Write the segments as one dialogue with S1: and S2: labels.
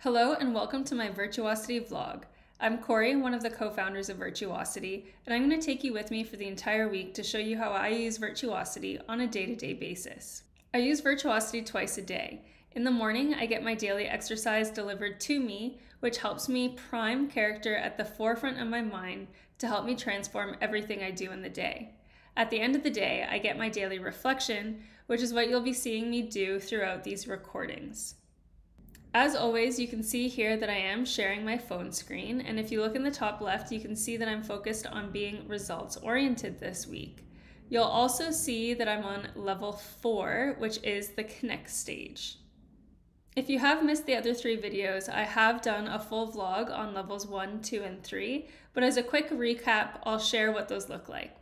S1: Hello and welcome to my Virtuosity vlog. I'm Corey, one of the co-founders of Virtuosity, and I'm going to take you with me for the entire week to show you how I use Virtuosity on a day-to-day basis. I use Virtuosity twice a day. In the morning, I get my daily exercise delivered to me, which helps me prime character at the forefront of my mind to help me transform everything I do in the day. At the end of the day, I get my daily reflection, which is what you'll be seeing me do throughout these recordings. As always, you can see here that I am sharing my phone screen, and if you look in the top left, you can see that I'm focused on being results-oriented this week. You'll also see that I'm on level 4, which is the connect stage. If you have missed the other 3 videos, I have done a full vlog on levels 1, 2, and 3, but as a quick recap, I'll share what those look like.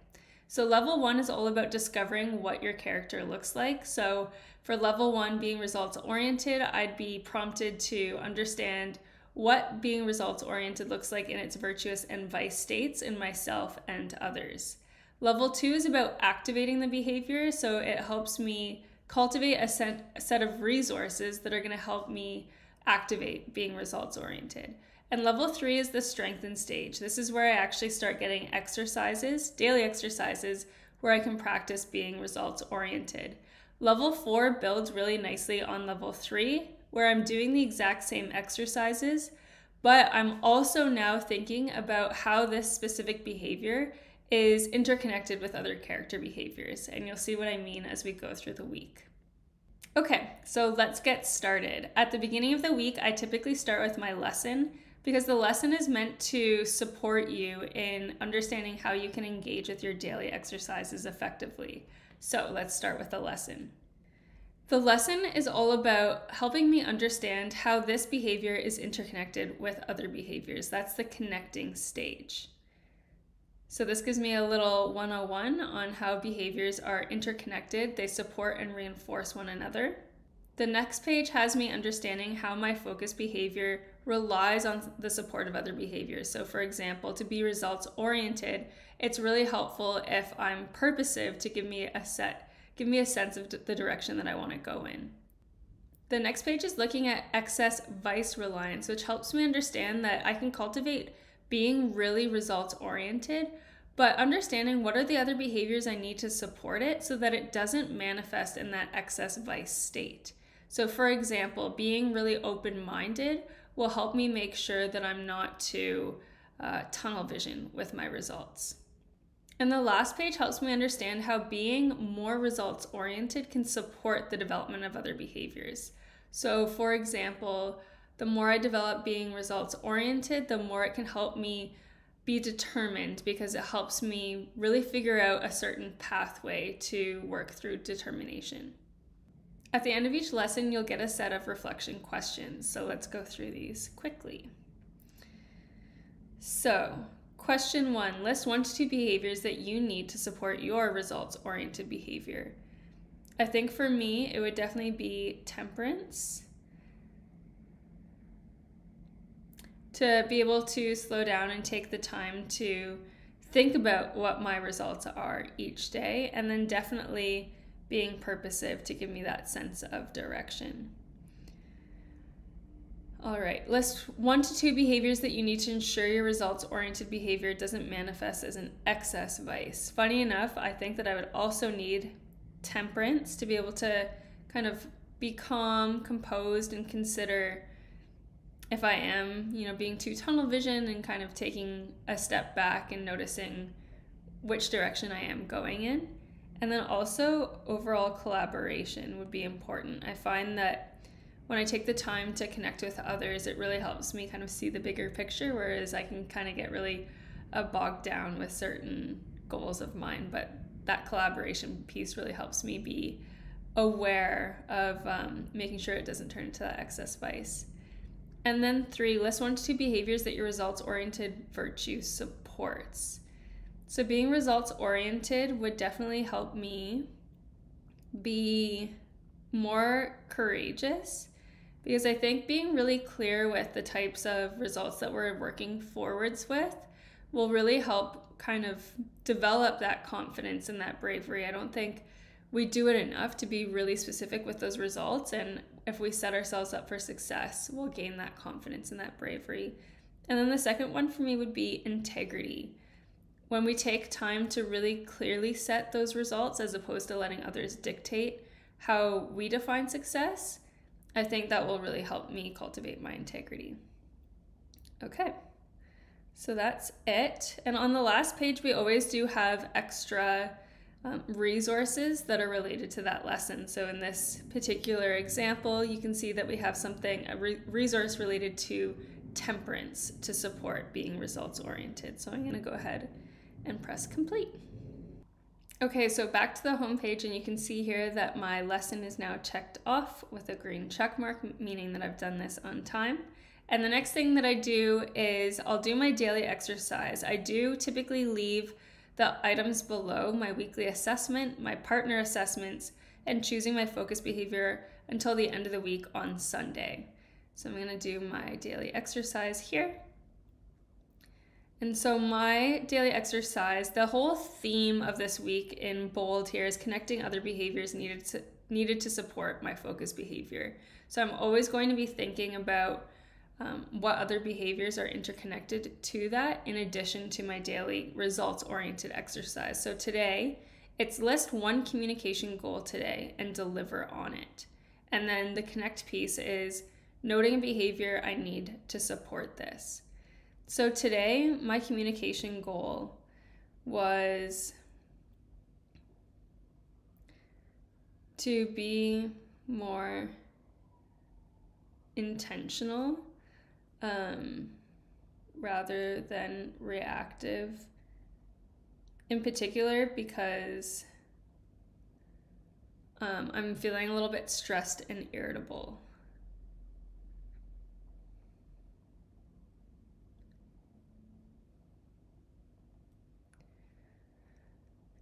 S1: So level 1 is all about discovering what your character looks like. So for level 1 being results oriented, I'd be prompted to understand what being results oriented looks like in its virtuous and vice states in myself and others. Level 2 is about activating the behavior. So it helps me cultivate a set of resources that are going to help me activate being results oriented. And level 3 is the strengthen stage. This is where I actually start getting exercises, daily exercises, where I can practice being results oriented. Level 4 builds really nicely on level 3, where I'm doing the exact same exercises, but I'm also now thinking about how this specific behavior is interconnected with other character behaviors. And you'll see what I mean as we go through the week. Okay, so let's get started. At the beginning of the week, I typically start with my lesson, because the lesson is meant to support you in understanding how you can engage with your daily exercises effectively. So let's start with the lesson. The lesson is all about helping me understand how this behavior is interconnected with other behaviors. That's the connecting stage. So this gives me a little 101 on how behaviors are interconnected. They support and reinforce one another. The next page has me understanding how my focus behavior relies on the support of other behaviors. So for example, to be results oriented, it's really helpful if I'm purposive to give me a sense of the direction that I want to go in. The next page is looking at excess vice reliance, which helps me understand that I can cultivate being really results oriented, but understanding what are the other behaviors I need to support it so that it doesn't manifest in that excess vice state. So for example, being really open-minded will help me make sure that I'm not too tunnel vision with my results. And the last page helps me understand how being more results oriented can support the development of other behaviors. So for example, the more I develop being results oriented, the more it can help me be determined, because it helps me really figure out a certain pathway to work through determination. At the end of each lesson, you'll get a set of reflection questions. So let's go through these quickly. So, question 1, list 1 to 2 behaviors that you need to support your results-oriented behavior. I think for me, it would definitely be temperance. To be able to slow down and take the time to think about what my results are each day, and then definitely being purposive to give me that sense of direction. All right, list 1 to 2 behaviors that you need to ensure your results-oriented behavior doesn't manifest as an excess vice. Funny enough, I think that I would also need temperance to be able to kind of be calm, composed, and consider if I am, being too tunnel vision and kind of taking a step back and noticing which direction I am going in. And then also overall collaboration would be important. I find that when I take the time to connect with others, it really helps me kind of see the bigger picture, whereas I can kind of get really bogged down with certain goals of mine. But that collaboration piece really helps me be aware of making sure it doesn't turn into that excess vice. And then 3, list 1 to 2 behaviors that your results-oriented virtue supports. So being results-oriented would definitely help me be more courageous, because I think being really clear with the types of results that we're working forwards with will really help kind of develop that confidence and that bravery. I don't think we do it enough to be really specific with those results, and if we set ourselves up for success, we'll gain that confidence and that bravery. And then the second one for me would be integrity. When we take time to really clearly set those results as opposed to letting others dictate how we define success, I think that will really help me cultivate my integrity. Okay, so that's it. And on the last page, we always do have extra resources that are related to that lesson. So in this particular example, you can see that we have a resource related to temperance to support being results oriented. So I'm going to go ahead and press complete. Okay, so back to the home page, and you can see here that my lesson is now checked off with a green check mark, meaning that I've done this on time. And the next thing that I do is I'll do my daily exercise. I do typically leave the items below my weekly assessment, my partner assessments, and choosing my focus behavior until the end of the week on Sunday. So I'm going to do my daily exercise here. And so my daily exercise, the whole theme of this week in bold here is connecting other behaviors needed to support my focus behavior. So I'm always going to be thinking about what other behaviors are interconnected to that in addition to my daily results-oriented exercise. So today, it's list one communication goal today and deliver on it. And then the connect piece is noting a behavior I need to support this. So today, my communication goal was to be more intentional rather than reactive, in particular because I'm feeling a little bit stressed and irritable.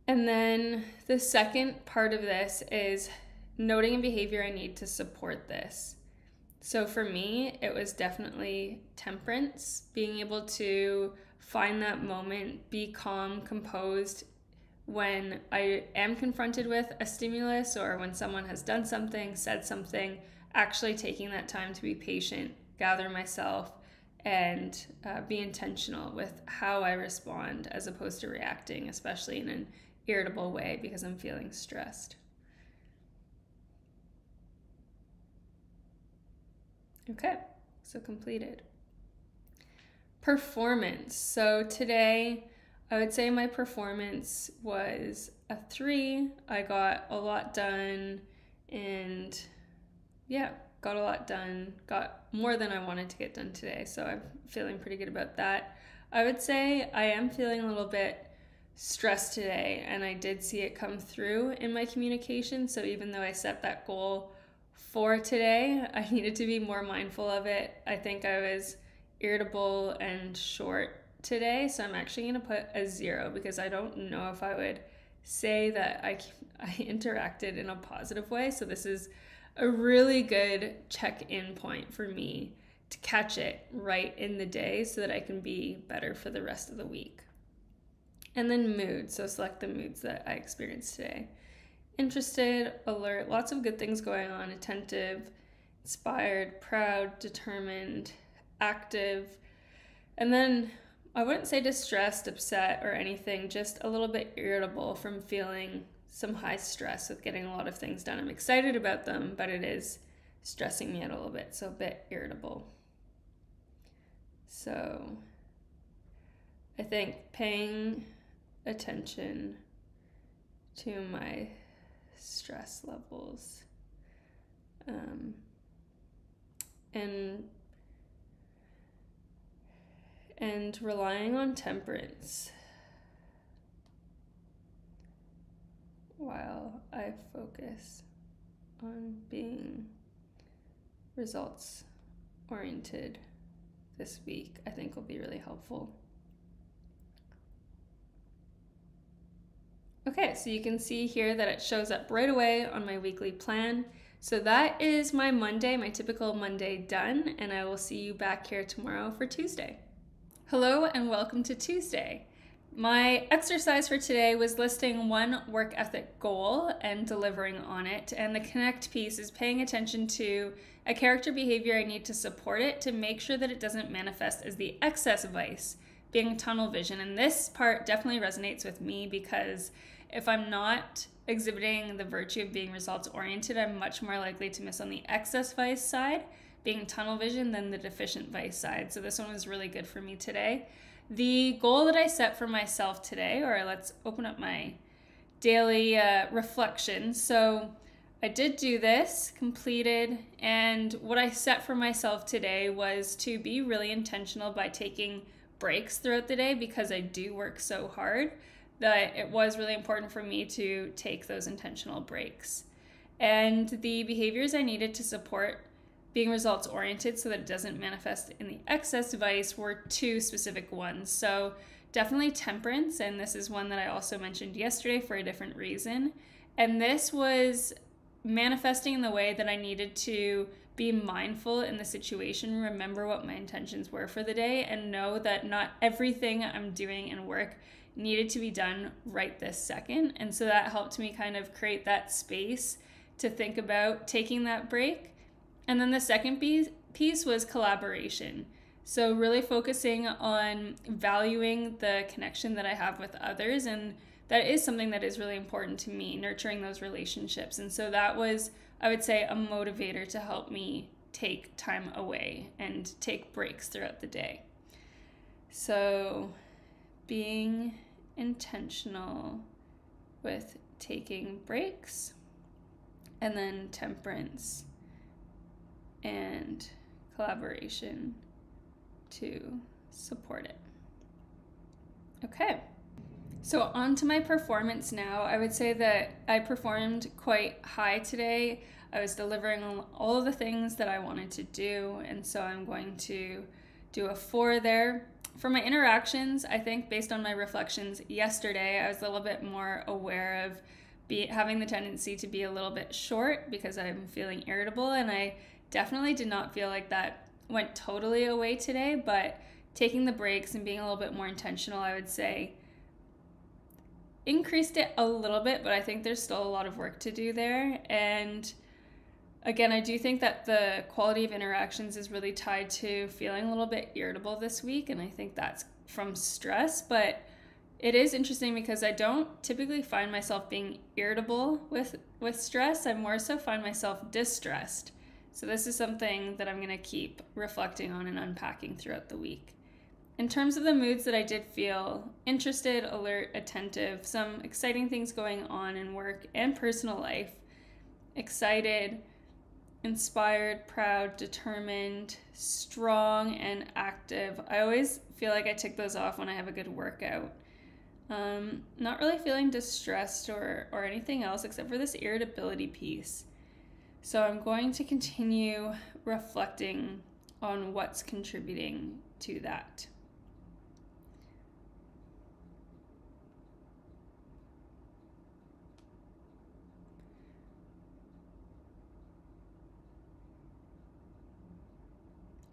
S1: And then the second part of this is noting a behavior I need to support this. So for me, it was definitely temperance, being able to find that moment, be calm, composed when I am confronted with a stimulus or when someone has done something, said something, actually taking that time to be patient, gather myself, and be intentional with how I respond as opposed to reacting, especially in an irritable way because I'm feeling stressed. Okay, so completed. Performance. So today, I would say my performance was a 3. I got a lot done and got a lot done. Got more than I wanted to get done today, so I'm feeling pretty good about that. I would say I am feeling a little bit stressed today, and I did see it come through in my communication. So even though I set that goal for today, I needed to be more mindful of it. I think I was irritable and short today, so I'm actually going to put a 0 because I don't know if I would say that I interacted in a positive way. So this is a really good check-in point for me to catch it right in the day so that I can be better for the rest of the week. And then mood, so select the moods that I experienced today. Interested, alert, lots of good things going on, attentive, inspired, proud, determined, active. And then I wouldn't say distressed, upset, or anything, just a little bit irritable from feeling some high stress with getting a lot of things done. I'm excited about them, but it is stressing me out a little bit, so a bit irritable. So I think paying attention to my stress levels and relying on temperance while I focus on being results oriented this week, I think will be really helpful. Okay, so you can see here that it shows up right away on my weekly plan. So that is my Monday, my typical Monday done, and I will see you back here tomorrow for Tuesday. Hello and welcome to Tuesday. My exercise for today was listing one work ethic goal and delivering on it. And the connect piece is paying attention to a character behavior I need to support it to make sure that it doesn't manifest as the excess vice, being tunnel vision. And this part definitely resonates with me because if I'm not exhibiting the virtue of being results oriented, I'm much more likely to miss on the excess vice side, being tunnel vision, than the deficient vice side. So this one was really good for me today. The goal that I set for myself today, or let's open up my daily reflection. So I did do this, completed, and what I set for myself today was to be really intentional by taking breaks throughout the day because I do work so hard that it was really important for me to take those intentional breaks. And the behaviors I needed to support being results oriented so that it doesn't manifest in the excess vice were two specific ones. So definitely temperance, and this is one that I also mentioned yesterday for a different reason. And this was manifesting in the way that I needed to be mindful in the situation, remember what my intentions were for the day, and know that not everything I'm doing in work needed to be done right this second. And so that helped me kind of create that space to think about taking that break. And then the second piece was collaboration. So really focusing on valuing the connection that I have with others. And that is something that is really important to me, nurturing those relationships. And so that was, I would say, a motivator to help me take time away and take breaks throughout the day. So being intentional with taking breaks, and then temperance and collaboration to support it. Okay, so on to my performance now. I would say that I performed quite high today. I was delivering on all of the things that I wanted to do, and so I'm going to do a 4 there. For my interactions, I think based on my reflections yesterday, I was a little bit more aware of having the tendency to be a little bit short because I'm feeling irritable, and I definitely did not feel like that went totally away today, but taking the breaks and being a little bit more intentional, I would say, increased it a little bit, but I think there's still a lot of work to do there. And again, I do think that the quality of interactions is really tied to feeling a little bit irritable this week, and I think that's from stress, but it is interesting because I don't typically find myself being irritable with stress. I more so find myself distressed. So this is something that I'm going to keep reflecting on and unpacking throughout the week. In terms of the moods that I did feel interested, alert, attentive, some exciting things going on in work and personal life. Excited, inspired, proud, determined, strong, and active. I always feel like I tick those off when I have a good workout. Not really feeling distressed or anything else except for this irritability piece. So I'm going to continue reflecting on what's contributing to that.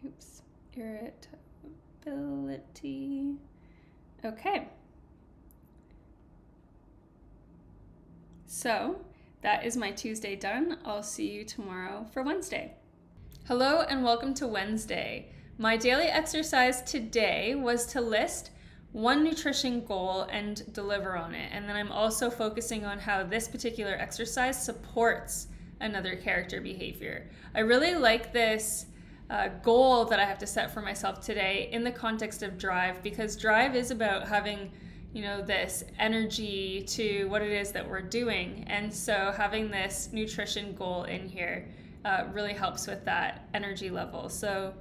S1: Oops, irritability. Okay. So that is my Tuesday done. I'll see you tomorrow for Wednesday. Hello and welcome to Wednesday. My daily exercise today was to list one nutrition goal and deliver on it. And then I'm also focusing on how this particular exercise supports another character behavior. I really like this goal that I have to set for myself today in the context of drive, because drive is about having this energy to what it is that we're doing. And so having this nutrition goal in here really helps with that energy level. So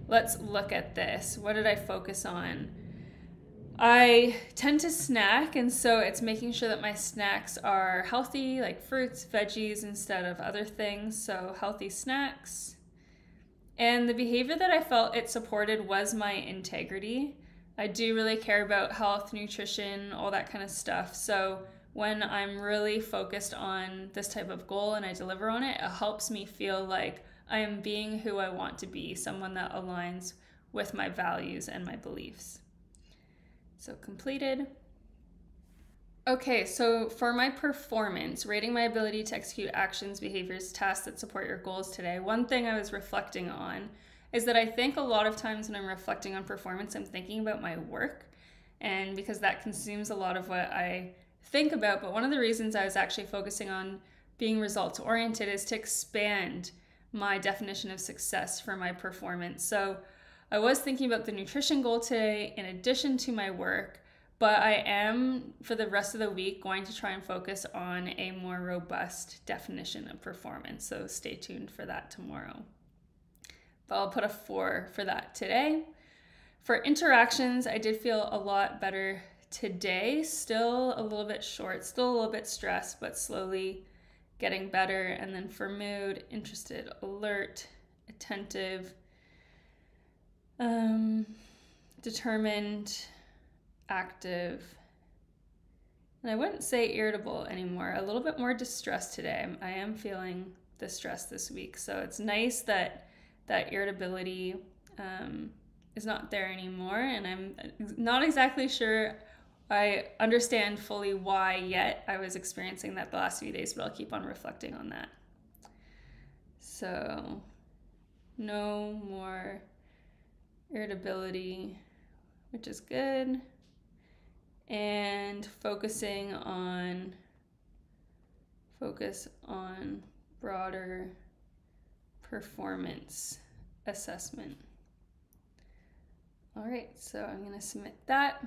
S1: let's look at this. What did I focus on? I tend to snack, and so it's making sure that my snacks are healthy, like fruits, veggies, instead of other things. So healthy snacks. And the behavior that I felt it supported was my integrity. I do really care about health, nutrition, all that kind of stuff. So when I'm really focused on this type of goal and I deliver on it, it helps me feel like I am being who I want to be, someone that aligns with my values and my beliefs. So completed. Okay, so for my performance, rating my ability to execute actions, behaviors, tasks that support your goals today, one thing I was reflecting on is that I think a lot of times when I'm reflecting on performance, I'm thinking about my work, and because that consumes a lot of what I think about. But one of the reasons I was actually focusing on being results oriented is to expand my definition of success for my performance. So I was thinking about the nutrition goal today in addition to my work, but I am, for the rest of the week, going to try and focus on a more robust definition of performance. So stay tuned for that tomorrow. But I'll put a 4 for that today. For interactions, I did feel a lot better today. Still a little bit short, still a little bit stressed, but slowly getting better. And then for mood, interested, alert, attentive, determined, active, and I wouldn't say irritable anymore. A little bit more distressed today. I am feeling the stress this week, so it's nice that that irritability is not there anymore, and I'm not exactly sure I understand fully why yet I was experiencing that the last few days, but I'll keep on reflecting on that. So no more irritability, which is good. And focus on broader performance assessment. All right, so I'm going to submit that.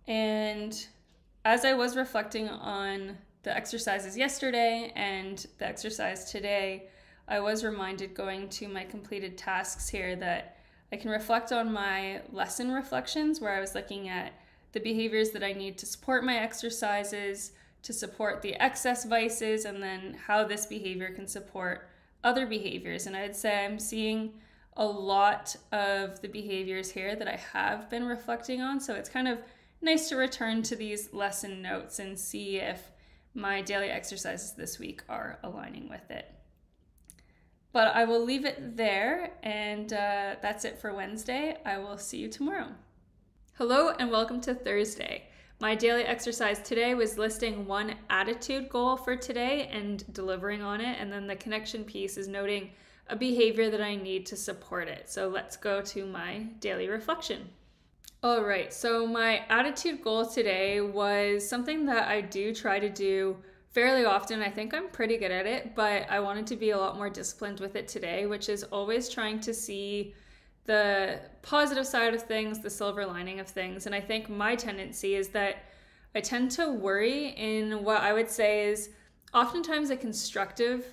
S1: And as I was reflecting on the exercises yesterday and the exercise today, I was reminded going to my completed tasks here that I can reflect on my lesson reflections where I was looking at the behaviors that I need to support my exercises, to support the excess vices, and then how this behavior can support other behaviors. And I'd say I'm seeing a lot of the behaviors here that I have been reflecting on. So it's kind of nice to return to these lesson notes and see if my daily exercises this week are aligning with it. But I will leave it there, and that's it for Wednesday. I will see you tomorrow. Hello, and welcome to Thursday. My daily exercise today was listing one attitude goal for today and delivering on it, and then the connection piece is noting a behavior that I need to support it. So let's go to my daily reflection. All right, so my attitude goal today was something that I do try to do fairly often. I think I'm pretty good at it, but I wanted to be a lot more disciplined with it today, which is always trying to see the positive side of things, the silver lining of things. And I think my tendency is that I tend to worry in what I would say is oftentimes a constructive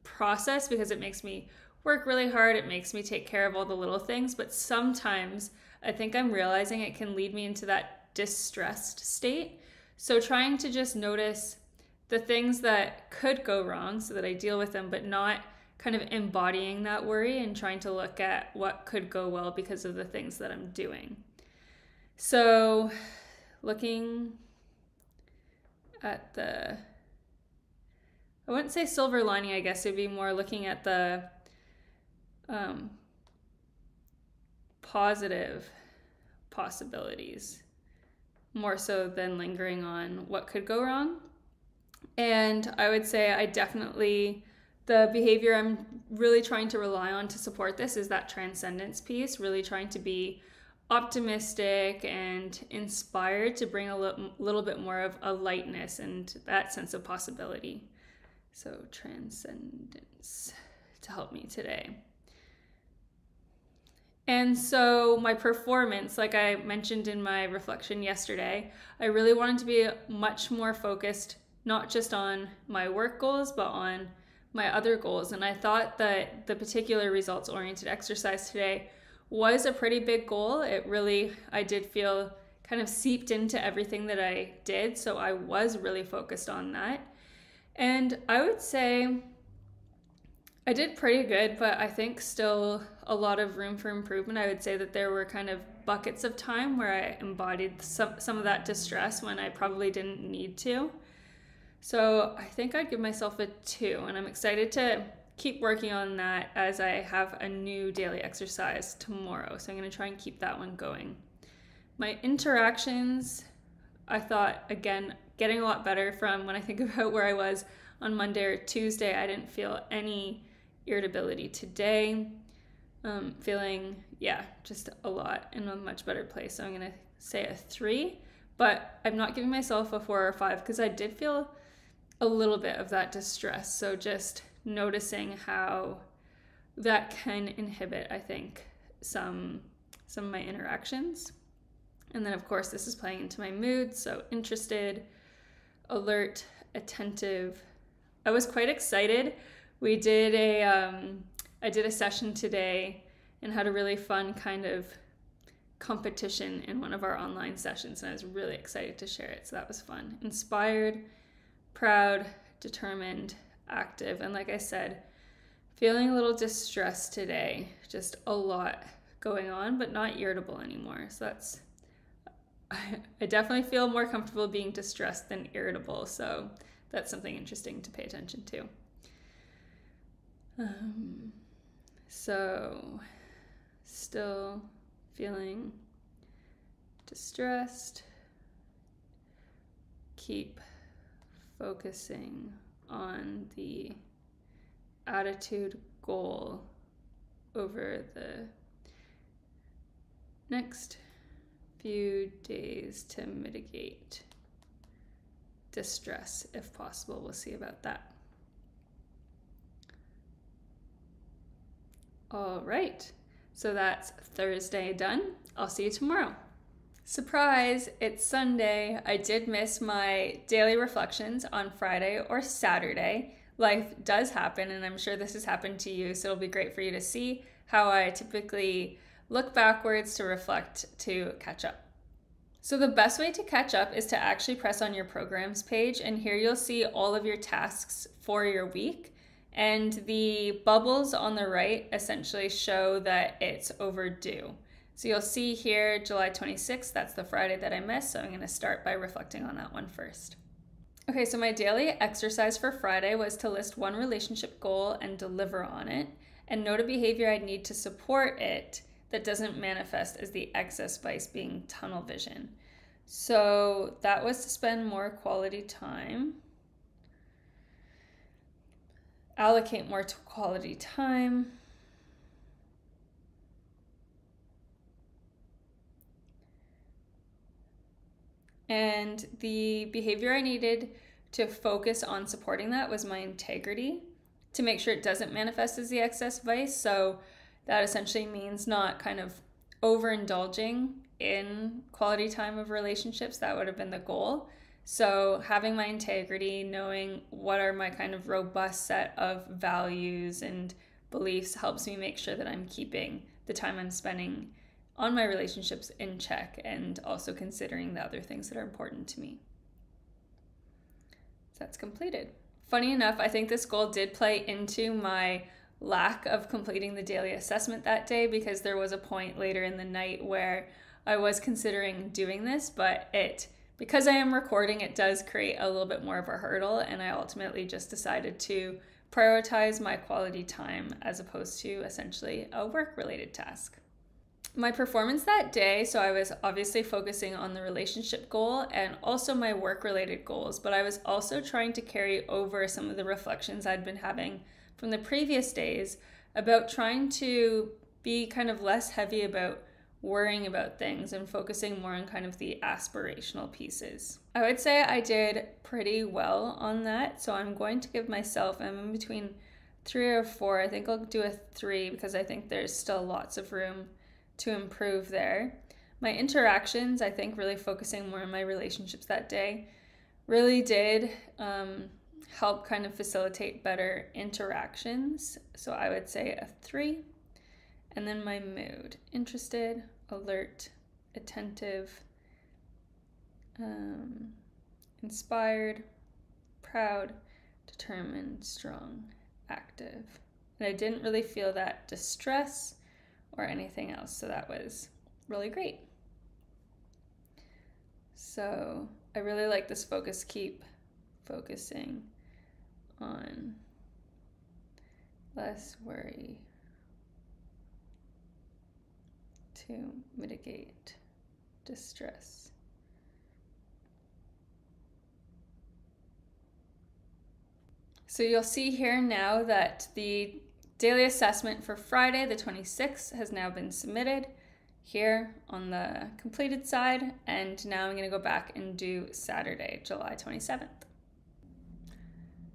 S1: process, because it makes me work really hard. It makes me take care of all the little things. But sometimes I think I'm realizing it can lead me into that distressed state. So trying to just notice the things that could go wrong so that I deal with them, but not kind of embodying that worry and trying to look at what could go well because of the things that I'm doing. So looking at I wouldn't say silver lining, I guess it'd be more looking at the positive possibilities more so than lingering on what could go wrong. And I would say the behavior I'm really trying to rely on to support this is that transcendence piece, really trying to be optimistic and inspired to bring a little bit more of a lightness and that sense of possibility. So transcendence to help me today. And so my performance, like I mentioned in my reflection yesterday, I really wanted to be much more focused, not just on my work goals, but on my other goals. And I thought that the particular results-oriented exercise today was a pretty big goal. I did feel kind of seeped into everything that I did. So I was really focused on that. And I would say I did pretty good, but I think still a lot of room for improvement. I would say that there were kind of buckets of time where I embodied some of that distress when I probably didn't need to. So I think I'd give myself a 2, and I'm excited to keep working on that as I have a new daily exercise tomorrow. So I'm going to try and keep that one going. My interactions, I thought, again, getting a lot better from when I think about where I was on Monday or Tuesday. I didn't feel any irritability today. Feeling, just a lot in a much better place. So I'm going to say a 3, but I'm not giving myself a 4 or 5 because I did feel a little bit of that distress. So just noticing how that can inhibit, I think, some of my interactions. And then of course this is playing into my mood. So interested, alert, attentive. I was quite excited. We did I did a session today and had a really fun kind of competition in one of our online sessions, and I was really excited to share it. So that was fun. Inspired, proud, determined, active, and like I said, feeling a little distressed today. Just a lot going on, but not irritable anymore. So that's, I definitely feel more comfortable being distressed than irritable. So that's something interesting to pay attention to. So still feeling distressed. Keep focusing on the attitude goal over the next few days to mitigate distress if possible. We'll see about that. All right, so that's Thursday done. I'll see you tomorrow. Surprise, it's Sunday. I did miss my daily reflections on Friday or Saturday. Life does happen, and I'm sure this has happened to you, so it'll be great for you to see how I typically look backwards to reflect to catch up. So the best way to catch up is to actually press on your programs page, and here you'll see all of your tasks for your week. And the bubbles on the right essentially show that it's overdue. So you'll see here July 26th, that's the Friday that I missed. So I'm going to start by reflecting on that one first. Okay, so my daily exercise for Friday was to list one relationship goal and deliver on it, and note a behavior I'd need to support it that doesn't manifest as the excess vice being tunnel vision. So that was to spend more quality time. Allocate more to quality time. And the behavior I needed to focus on supporting that was my integrity, to make sure it doesn't manifest as the excess vice. So that essentially means not kind of overindulging in quality time of relationships. That would have been the goal. So having my integrity, knowing what are my kind of robust set of values and beliefs helps me make sure that I'm keeping the time I'm spending on my relationships in check, and also considering the other things that are important to me. So that's completed. Funny enough, I think this goal did play into my lack of completing the daily assessment that day, because there was a point later in the night where I was considering doing this, but because I am recording, it does create a little bit more of a hurdle, and I ultimately just decided to prioritize my quality time as opposed to essentially a work-related task. My performance that day, so I was obviously focusing on the relationship goal and also my work-related goals, but I was also trying to carry over some of the reflections I'd been having from the previous days about trying to be kind of less heavy about worrying about things and focusing more on kind of the aspirational pieces. I would say I did pretty well on that, so I'm going to give myself, I'm in between 3 or 4. I think I'll do a 3 because I think there's still lots of room to improve there. My interactions, I think really focusing more on my relationships that day really did help kind of facilitate better interactions. So I would say a 3. And then my mood, interested, alert, attentive, inspired, proud, determined, strong, active. And I didn't really feel that distress or anything else, so that was really great. So I really like this focus, keep focusing on less worry to mitigate distress. So you'll see here now that the daily assessment for Friday, the 26th, has now been submitted here on the completed side. And now I'm going to go back and do Saturday, July 27th.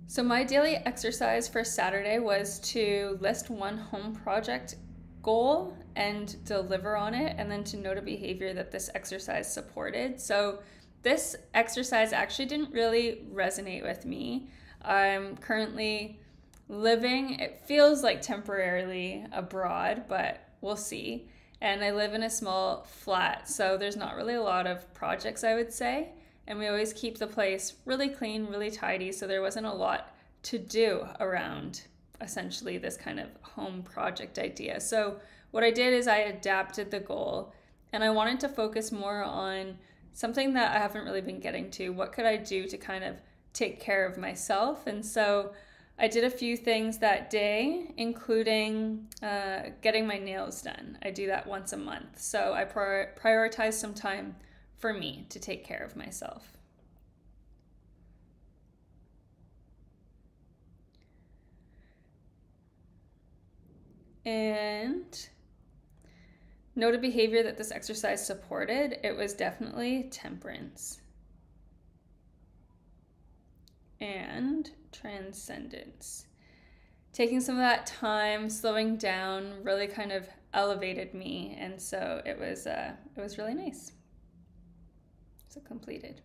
S1: So my daily exercise for Saturday was to list one home project goal and deliver on it, and then to note a behavior that this exercise supported. So this exercise actually didn't really resonate with me. I'm currently living, it feels like temporarily abroad, but we'll see. And I live in a small flat, so there's not really a lot of projects, I would say. And we always keep the place really clean, really tidy, so there wasn't a lot to do around essentially this kind of home project idea. So what I did is I adapted the goal, and I wanted to focus more on something that I haven't really been getting to. What could I do to kind of take care of myself? And so I did a few things that day, including getting my nails done. I do that once a month. So I prioritized some time for me to take care of myself. And note a behavior that this exercise supported. It was definitely temperance and transcendence. Taking some of that time, slowing down, really kind of elevated me, and so it was really nice. So completed.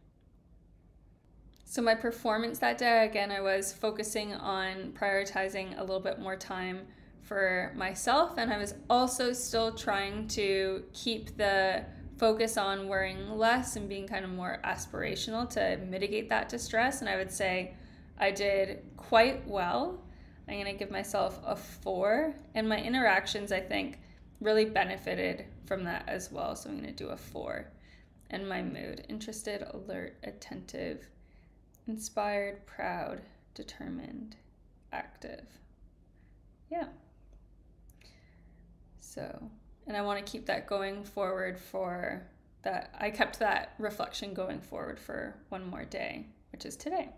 S1: So my performance that day, again, I was focusing on prioritizing a little bit more time for myself, and I was also still trying to keep the focus on wearing less and being kind of more aspirational to mitigate that distress. And I would say I did quite well. I'm going to give myself a 4, and my interactions, I think, really benefited from that as well. So I'm going to do a 4. And my mood: interested, alert, attentive, inspired, proud, determined, active. Yeah. So, and I want to keep that going forward for that. I kept that reflection going forward for one more day, which is today.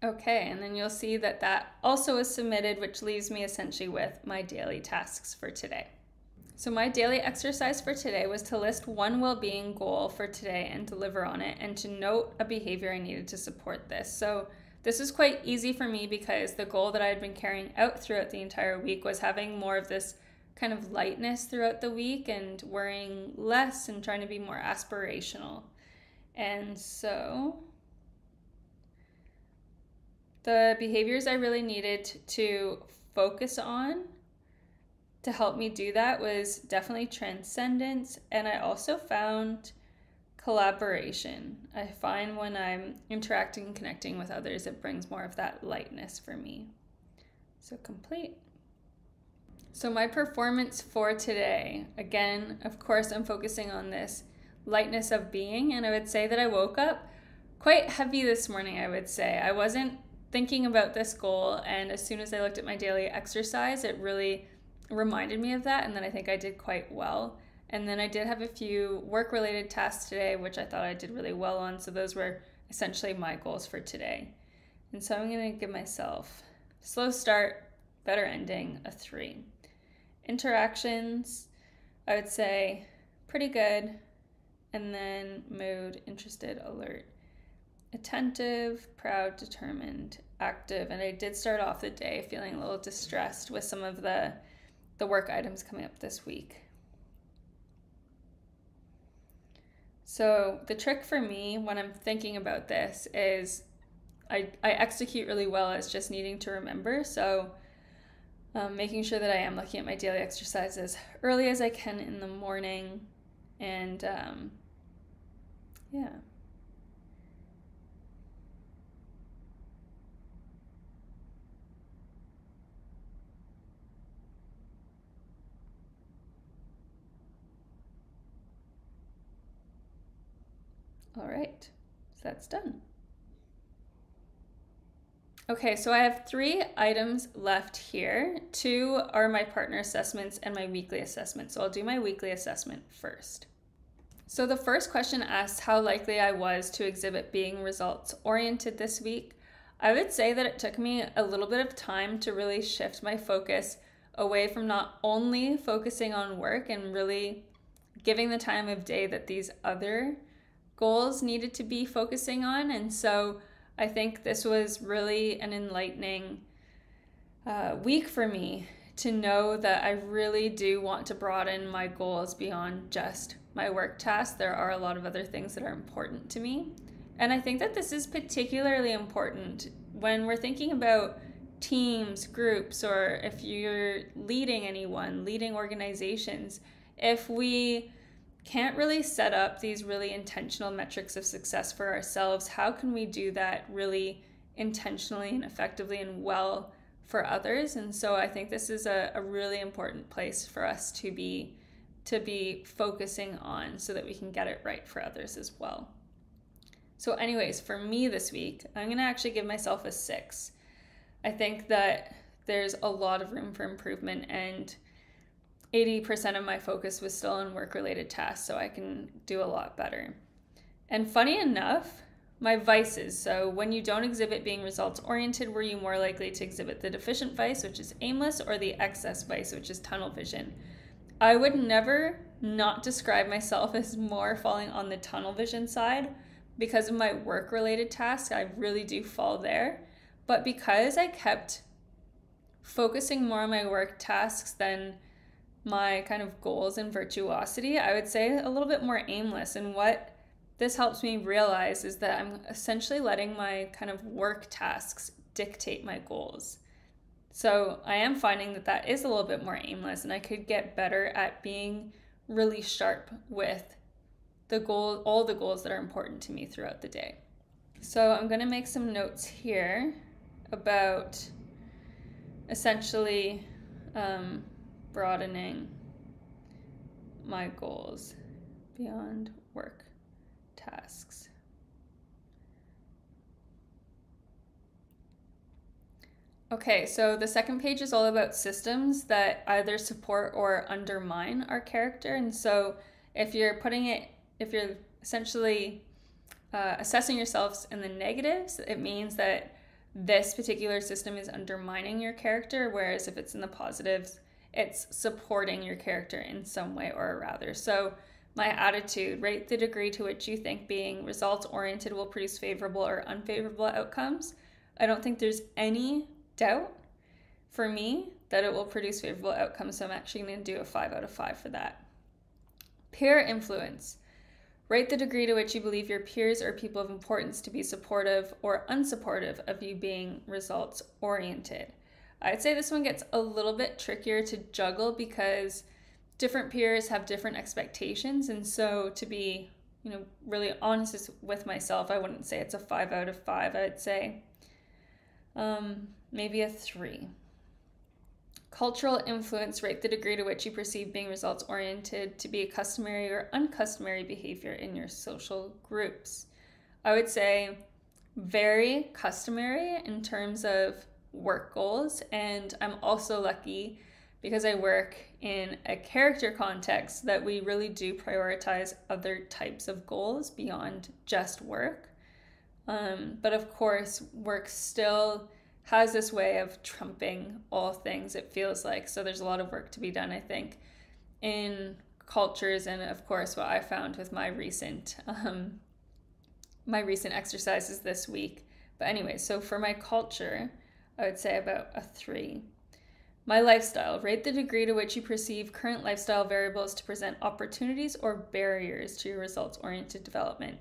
S1: Okay, and then you'll see that that also is submitted, which leaves me essentially with my daily tasks for today. So my daily exercise for today was to list one well-being goal for today and deliver on it, and to note a behavior I needed to support this. So this was quite easy for me because the goal that I had been carrying out throughout the entire week was having more of this kind of lightness throughout the week and worrying less and trying to be more aspirational. And so the behaviors I really needed to focus on to help me do that was definitely transcendence, and I also found collaboration. I find when I'm interacting and connecting with others, it brings more of that lightness for me. So complete. So my performance for today, again, of course, I'm focusing on this lightness of being, and I would say that I woke up quite heavy this morning, I would say. I wasn't thinking about this goal, and as soon as I looked at my daily exercise, it really reminded me of that, and then I think I did quite well. And then I did have a few work-related tasks today, which I thought I did really well on, so those were essentially my goals for today. And so I'm going to give myself slow start, better ending, a 3. Interactions, I would say pretty good, and then mood: interested, alert, attentive, proud, determined, active. And I did start off the day feeling a little distressed with some of the work items coming up this week. So the trick for me when I'm thinking about this is I execute really well as just needing to remember. So making sure that I am looking at my daily exercise as early as I can in the morning, and yeah. All right, so that's done. Okay, so I have 3 items left here. 2 are my partner assessments and my weekly assessment. So I'll do my weekly assessment first. So the first question asks how likely I was to exhibit being results oriented this week. I would say that it took me a little bit of time to really shift my focus away from not only focusing on work and really giving the time of day that these other goals needed to be focusing on. And so I think this was really an enlightening week for me to know that I really do want to broaden my goals beyond just my work tasks. There are a lot of other things that are important to me. And I think that this is particularly important when we're thinking about teams, groups, or if you're leading anyone, leading organizations. If we can't really set up these really intentional metrics of success for ourselves, how can we do that really intentionally and effectively and well for others? And so I think this is a really important place for us to be focusing on so that we can get it right for others as well. So anyways, for me this week, I'm going to actually give myself a 6. I think that there's a lot of room for improvement, and 80% of my focus was still on work-related tasks, so I can do a lot better. And funny enough, my vices, so when you don't exhibit being results-oriented, were you more likely to exhibit the deficient vice, which is aimless, or the excess vice, which is tunnel vision? I would never not describe myself as more falling on the tunnel vision side. Because of my work-related tasks, I really do fall there. But because I kept focusing more on my work tasks than my kind of goals and virtuosity, I would say a little bit more aimless. And what this helps me realize is that I'm essentially letting my kind of work tasks dictate my goals. So I am finding that that is a little bit more aimless, and I could get better at being really sharp with all the goals that are important to me throughout the day. So I'm going to make some notes here about essentially broadening my goals beyond work tasks. Okay, so the second page is all about systems that either support or undermine our character. And so if you're essentially assessing yourselves in the negatives, it means that this particular system is undermining your character, whereas if it's in the positives, it's supporting your character in some way or rather. So my attitude, rate the degree to which you think being results-oriented will produce favorable or unfavorable outcomes. I don't think there's any doubt for me that it will produce favorable outcomes, so I'm actually going to do a 5 out of 5 for that. Peer influence. Rate the degree to which you believe your peers or people of importance to be supportive or unsupportive of you being results-oriented. I'd say this one gets a little bit trickier to juggle because different peers have different expectations, and so to be, really honest with myself, I wouldn't say it's a 5 out of 5. I'd say maybe a 3. Cultural influence, rate the degree to which you perceive being results-oriented to be a customary or uncustomary behavior in your social groups. I would say very customary in terms of work goals, and I'm also lucky because I work in a character context that we really do prioritize other types of goals beyond just work. But of course, work still has this way of trumping all things, it feels like. So there's a lot of work to be done, I think, in cultures, and of course what I found with my recent exercises this week. But anyway, so for my culture, I would say about a 3. My lifestyle, rate the degree to which you perceive current lifestyle variables to present opportunities or barriers to your results-oriented development.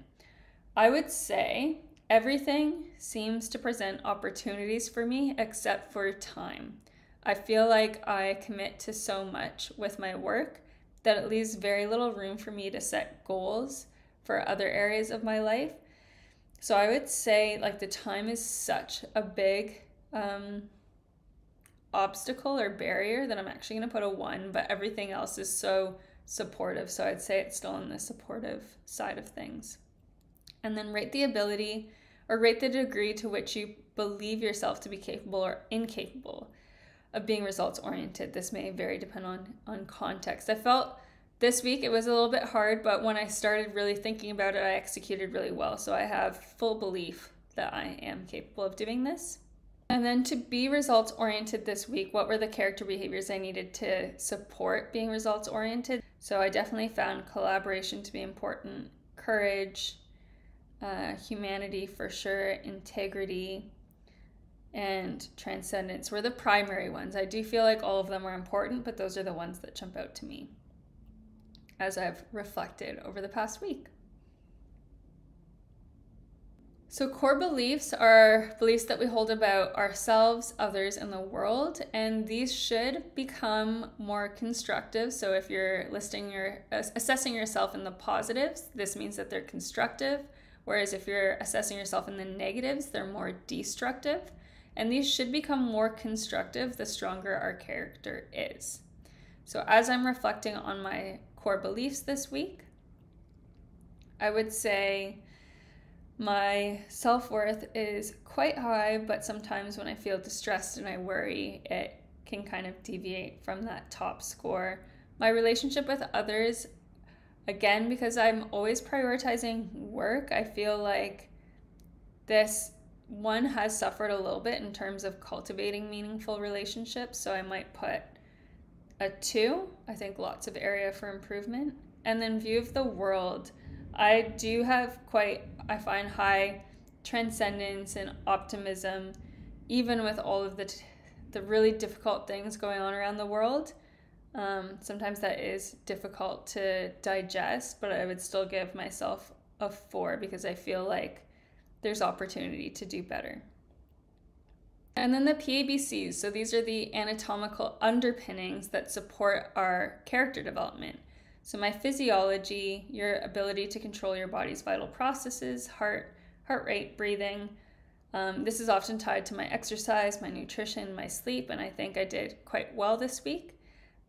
S1: I would say everything seems to present opportunities for me except for time. I feel like I commit to so much with my work that it leaves very little room for me to set goals for other areas of my life. So I would say the time is such a big obstacle or barrier that I'm actually going to put a 1, but everything else is so supportive. So I'd say it's still on the supportive side of things. And then rate the ability or rate the degree to which you believe yourself to be capable or incapable of being results oriented. This may vary depending on context. I felt this week it was a little bit hard, but when I started really thinking about it, I executed really well. So I have full belief that I am capable of doing this. And then to be results oriented this week, what were the character behaviors I needed to support being results oriented? So I definitely found collaboration to be important, courage, humanity for sure, integrity, and transcendence were the primary ones. I do feel like all of them are important, but those are the ones that jump out to me as I've reflected over the past week. So core beliefs are beliefs that we hold about ourselves, others, and the world, and these should become more constructive. So if you're assessing yourself in the positives, this means that they're constructive, whereas if you're assessing yourself in the negatives, they're more destructive. And these should become more constructive the stronger our character is. So as I'm reflecting on my core beliefs this week, I would say my self-worth is quite high, but sometimes when I feel distressed and I worry, it can kind of deviate from that top score. My relationship with others, again, because I'm always prioritizing work, I feel like this one has suffered a little bit in terms of cultivating meaningful relationships, so I might put a 2. I think lots of area for improvement. And then view of the world, I do have I find high transcendence and optimism, even with all of the really difficult things going on around the world. Sometimes that is difficult to digest, but I would still give myself a 4 because I feel like there's opportunity to do better. And then the PABCs, so these are the anatomical underpinnings that support our character development. So my physiology, your ability to control your body's vital processes, heart rate, breathing. This is often tied to my exercise, my nutrition, my sleep, and I think I did quite well this week.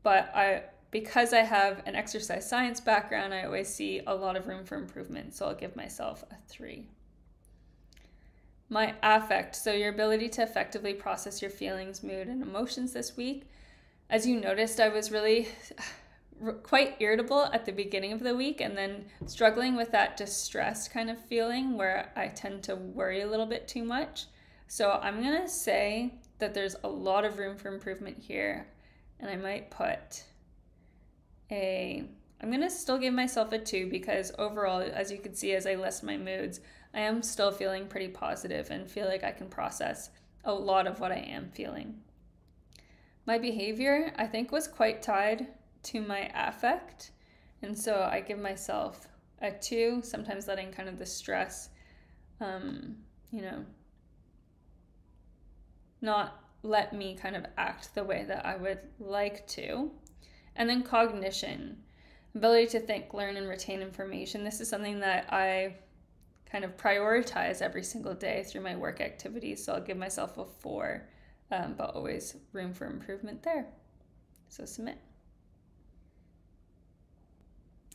S1: But because I have an exercise science background, I always see a lot of room for improvement, so I'll give myself a 3. My affect, so your ability to effectively process your feelings, mood, and emotions this week. As you noticed, I was really quite irritable at the beginning of the week and then struggling with that distressed kind of feeling where I tend to worry a little bit too much. So I'm going to say that there's a lot of room for improvement here, and I might put I'm going to still give myself a 2 because overall, as you can see as I list my moods, I am still feeling pretty positive and feel like I can process a lot of what I am feeling. My behavior, I think, was quite tied to my affect, and so I give myself a 2, sometimes letting kind of the stress, not let me kind of act the way that I would like to. And then cognition, ability to think, learn, and retain information. This is something that I kind of prioritize every single day through my work activities, so I'll give myself a 4, but always room for improvement there. So submit.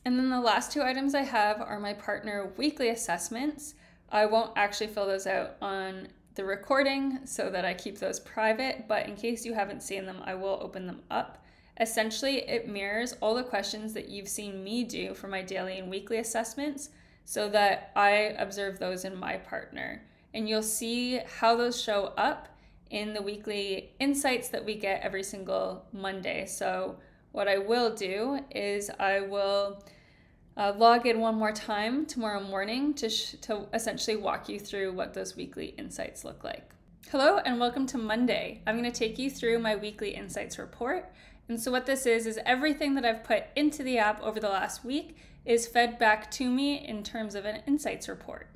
S1: And then the last 2 items I have are my partner weekly assessments. I won't actually fill those out on the recording so that I keep those private, but in case you haven't seen them, I will open them up. Essentially, it mirrors all the questions that you've seen me do for my daily and weekly assessments so that I observe those in my partner. And you'll see how those show up in the weekly insights that we get every single Monday. So what I will do is I will log in one more time tomorrow morning to essentially walk you through what those weekly insights look like. Hello and welcome to Monday. I'm going to take you through my weekly insights report. And so what this is everything that I've put into the app over the last week is fed back to me in terms of an insights report.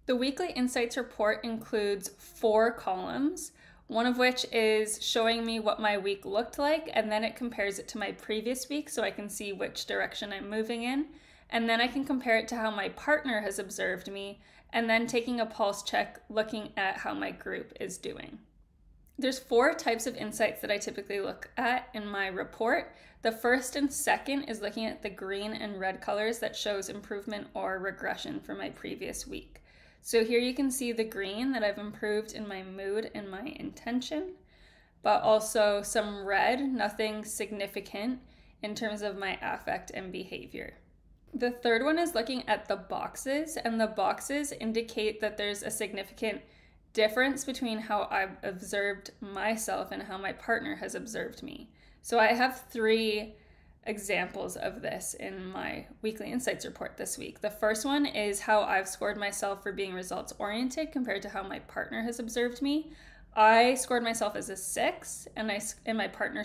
S1: The weekly insights report includes 4 columns, one of which is showing me what my week looked like, and then it compares it to my previous week so I can see which direction I'm moving in. And then I can compare it to how my partner has observed me, and then taking a pulse check looking at how my group is doing. There's 4 types of insights that I typically look at in my report. The first and second is looking at the green and red colors that shows improvement or regression from my previous week. So here you can see the green, that I've improved in my mood and my intention, but also some red, nothing significant in terms of my affect and behavior. The third one is looking at the boxes, and the boxes indicate that there's a significant difference between how I've observed myself and how my partner has observed me. So I have 3 examples of this in my weekly insights report this week. The first one is how I've scored myself for being results oriented compared to how my partner has observed me. I scored myself as a 6, and my partner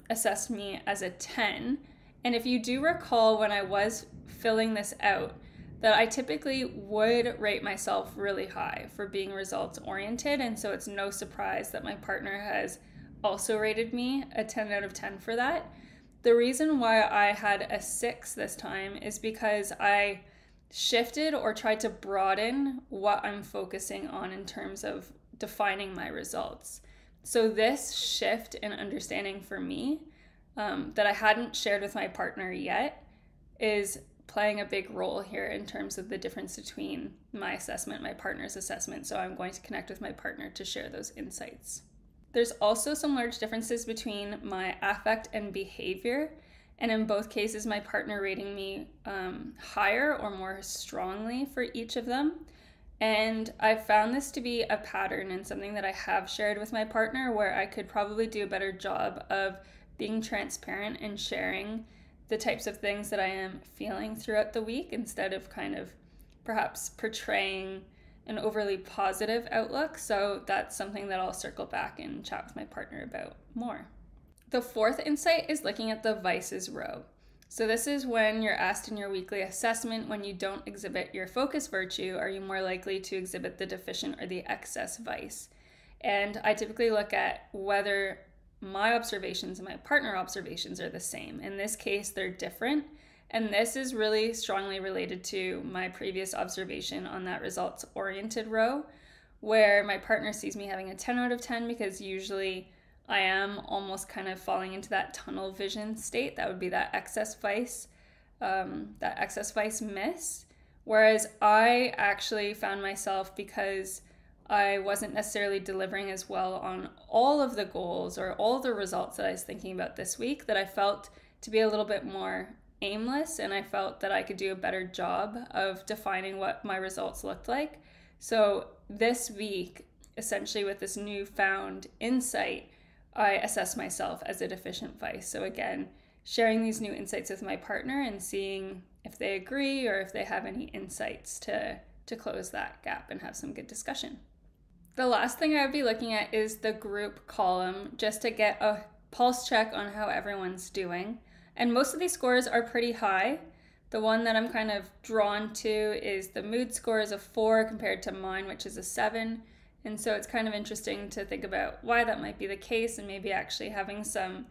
S1: assessed me as a 10. And if you do recall, when I was filling this out, that I typically would rate myself really high for being results oriented, and so it's no surprise that my partner has also rated me a 10 out of 10 for that. The reason why I had a 6 this time is because I shifted or tried to broaden what I'm focusing on in terms of defining my results. So this shift in understanding for me that I hadn't shared with my partner yet is playing a big role here in terms of the difference between my assessment, my partner's assessment. So I'm going to connect with my partner to share those insights. There's also some large differences between my affect and behavior. And in both cases, my partner rating me higher or more strongly for each of them. And I found this to be a pattern and something that I have shared with my partner, where I could probably do a better job of being transparent and sharing the types of things that I am feeling throughout the week, instead of kind of perhaps portraying an overly positive outlook. So that's something that I'll circle back and chat with my partner about more. The fourth insight is looking at the vices row. So this is when you're asked in your weekly assessment, when you don't exhibit your focus virtue, are you more likely to exhibit the deficient or the excess vice? And I typically look at whether my observations and my partner observations are the same. In this case, they're different. And this is really strongly related to my previous observation on that results-oriented row, where my partner sees me having a 10 out of 10 because usually I am almost kind of falling into that tunnel vision state. That would be that excess vice miss. Whereas I actually found myself, because I wasn't necessarily delivering as well on all of the goals or all the results that I was thinking about this week, that I felt to be a little bit more aimless, and I felt that I could do a better job of defining what my results looked like. So this week, essentially with this newfound insight, I assessed myself as a deficient vice. So again, sharing these new insights with my partner and seeing if they agree or if they have any insights to close that gap and have some good discussion. The last thing I would be looking at is the group column, just to get a pulse check on how everyone's doing. And most of these scores are pretty high. The one that I'm kind of drawn to is the mood score is a 4 compared to mine, which is a 7. And so it's kind of interesting to think about why that might be the case, and maybe actually having some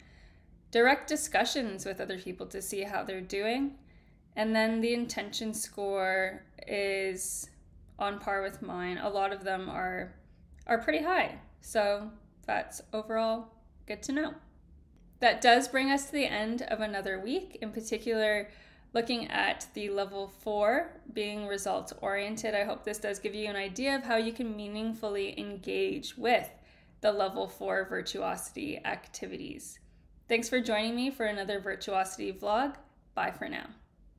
S1: direct discussions with other people to see how they're doing. And then the intention score is on par with mine. A lot of them are pretty high. So that's overall good to know. That does bring us to the end of another week, in particular looking at the level 4 being results oriented. I hope this does give you an idea of how you can meaningfully engage with the level 4 Virtuosity activities. Thanks for joining me for another Virtuosity vlog. Bye for now.